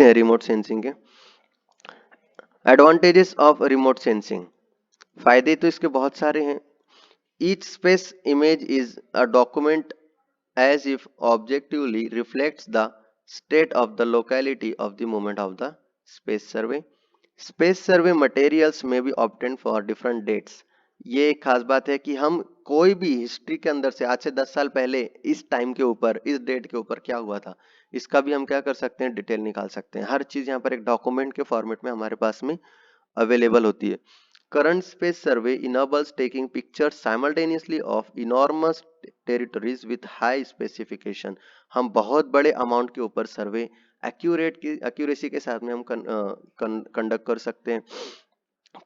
Remote sensing के advantages of remote sensing. फायदे तो इसके बहुत सारे हैं। Each space image is a document as if objectively reflects the state of the locality of the moment of the space survey. Space survey materials may be obtained for different dates. ये एक खास बात है कि हम कोई भी history के अंदर से आज से 10 साल पहले इस टाइम के ऊपर इस डेट के ऊपर क्या हुआ था इसका भी हम क्या कर सकते हैं, डिटेल निकाल सकते हैं। हर चीज यहाँ पर एक डॉक्यूमेंट के फॉर्मेट में हमारे पास में अवेलेबल होती है। Current space survey enables taking pictures simultaneously of enormous territories with high specification. हम बहुत बड़े अमाउंट के ऊपर सर्वे एक्यूरेसी के साथ में हम कंडक्ट कर सकते हैं।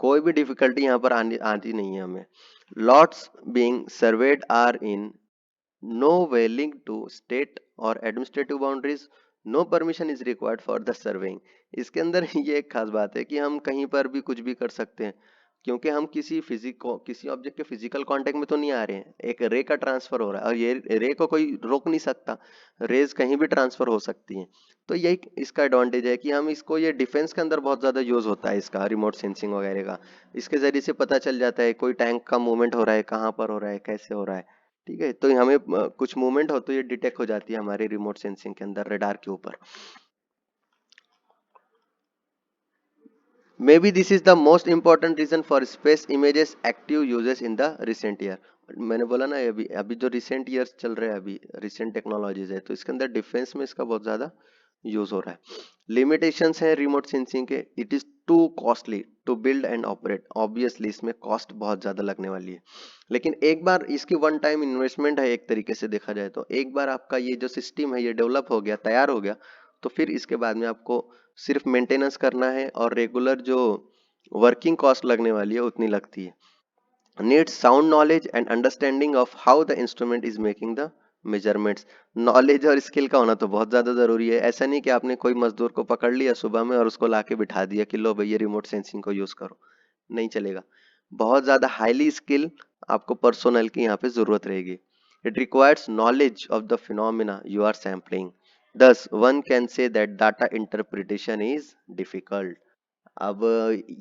कोई भी डिफिकल्टी यहाँ पर आती नहीं है हमें। Lots being served are in no way link to state और administrative boundaries. No permission is required for the surveying. इसके अंदर ये एक खास बात है कि हम कहीं पर भी कुछ भी कर सकते हैं, क्योंकि हम किसी ऑब्जेक्ट के फिजिकल कांटेक्ट में तो नहीं आ रहे हैं। एक रे का ट्रांसफर हो रहा है और ये रे को कोई रोक नहीं सकता। रेज कहीं भी ट्रांसफर हो सकती हैं। तो यही इसका एडवांटेज है कि हम इसको, ये डिफेंस के अंदर बहुत ज्यादा यूज होता है इसका, रिमोट सेंसिंग वगैरह का। इसके जरिए से पता चल जाता है कोई टैंक का मूवमेंट हो रहा है, कहाँ पर हो रहा है, कैसे हो रहा है। ठीक है, तो हमें कुछ मूवमेंट हो तो ये डिटेक्ट हो जाती है हमारे रिमोट सेंसिंग के अंदर, रेडार के ऊपर। Maybe this is the most important reason for space images active uses in the recent year. मैंने बोला ना, अभी अभी जो रिसेंट ईयर्स चल रहे हैं, अभी रिसेंट टेक्नोलॉजीज है, तो इसके अंदर डिफेंस में इसका बहुत ज्यादा यूज हो रहा है। लिमिटेशंस है रिमोट सेंसिंग के। It is too costly to build and operate. Obviously इसमें कॉस्ट बहुत ज्यादा लगने वाली है, लेकिन एक बार इसकी वन टाइम इन्वेस्टमेंट है, एक तरीके से देखा जाए तो। एक बार आपका ये जो सिस्टम है ये डेवलप हो गया, तैयार हो गया, तो फिर इसके बाद में आपको सिर्फ मेंटेनेंस करना है और रेगुलर जो वर्किंग कॉस्ट लगने वाली है उतनी लगती है। Needs sound knowledge and understanding of how the instrument is making the measurements. Knowledge और स्किल का होना तो बहुत ज्यादा जरूरी है। ऐसा नहीं कि आपने कोई मजदूर को पकड़ लिया सुबह में और उसको लाके बिठा दिया कि लो भैया रिमोट सेंसिंग को यूज करो, नहीं चलेगा। बहुत ज्यादा हाईली स्किल आपको पर्सोनल की यहाँ पे जरूरत रहेगी। It requires knowledge of the phenomena you are sampling. Thus, one can say that data interpretation is difficult. अब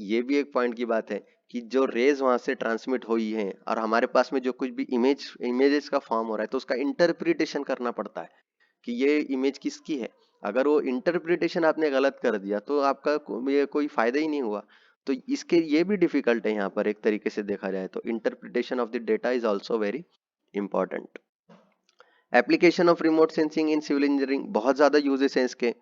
ये भी एक पॉइंट की बात है कि जो रेज वहां से ट्रांसमिट हुई है और हमारे पास में जो कुछ भी इमेजेस का फॉर्म हो रहा है, तो उसका इंटरप्रिटेशन करना पड़ता है कि ये इमेज किसकी है। अगर वो इंटरप्रिटेशन आपने गलत कर दिया तो आपका ये कोई फायदा ही नहीं हुआ। तो इसके ये भी डिफिकल्ट है यहाँ पर, एक तरीके से देखा जाए तो। Interpretation of the data is also very important. Application of remote sensing in civil engineering, बहुत ज्यादा यूजेस हैं इसके।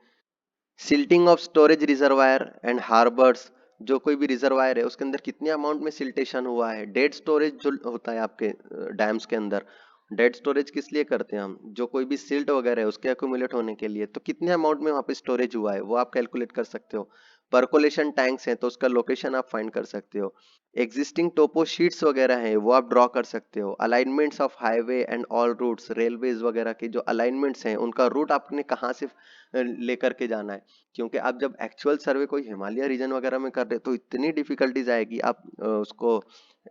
Silting of storage reservoir and harbours. जो कोई भी रिजर्वायर है उसके अंदर कितने अमाउंट में सिल्टेशन हुआ है। डेड स्टोरेज जो होता है आपके डैम्स के अंदर, डेड स्टोरेज किस लिए करते हैं हम, जो कोई भी सिल्ट वगैरह है उसके अक्यूमुलेट होने के लिए, तो कितने अमाउंट में वहां पे स्टोरेज हुआ है वो आप कैलकुलेट कर सकते हो। परकोलेशन टैंक्स हैं तो उसका लोकेशन आप फाइंड कर सकते हो। एग्जिस्टिंग टोपो शीट्स वगैरह हैं वो आप ड्रॉ कर सकते हो। Alignments of highway and all routes, railways वगैरह के जो अलाइनमेंट्स हैं उनका रूट आपने कहाँ से लेकर के जाना है। क्योंकि आप जब एक्चुअल सर्वे कोई हिमालय रीजन वगैरह में कर रहे हो तो इतनी डिफिकल्टीज आएगी, आप उसको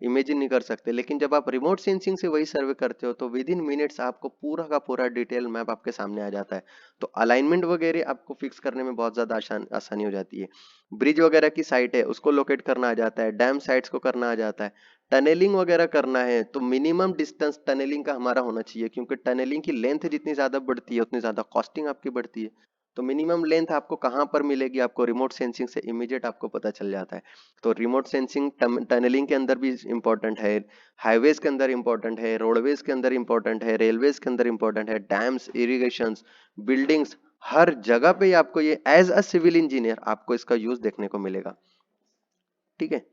इमेजिन नहीं कर सकते। लेकिन जब आप रिमोट सेंसिंग से वही सर्वे करते हो तो विद इन मिनट्स आपको पूरा का पूरा डिटेल मैप आपके सामने आ जाता है। तो अलाइनमेंट वगैरह आपको फिक्स करने में बहुत ज्यादा आसानी हो जाती है। ब्रिज वगैरह की साइट है उसको लोकेट करना आ जाता है, डैम साइट्स को करना आ जाता है। टनलिंग वगैरह करना है तो मिनिमम डिस्टेंस टनलिंग का हमारा होना चाहिए, क्योंकि टनलिंग की लेंथ जितनी ज्यादा बढ़ती है उतनी ज्यादा कॉस्टिंग आपकी बढ़ती है। तो मिनिमम लेंथ आपको कहाँ पर मिलेगी, आपको रिमोट सेंसिंग से इमीडिएट आपको पता चल जाता है। तो रिमोट सेंसिंग टनलिंग के अंदर भी इंपॉर्टेंट है, हाईवेज के अंदर इंपॉर्टेंट है, रोडवेज के अंदर इंपॉर्टेंट है, रेलवेज के अंदर इंपॉर्टेंट है, डैम्स, इरिगेशन, बिल्डिंग्स, हर जगह पे आपको ये एज अ सिविल इंजीनियर आपको इसका यूज देखने को मिलेगा। ठीक है।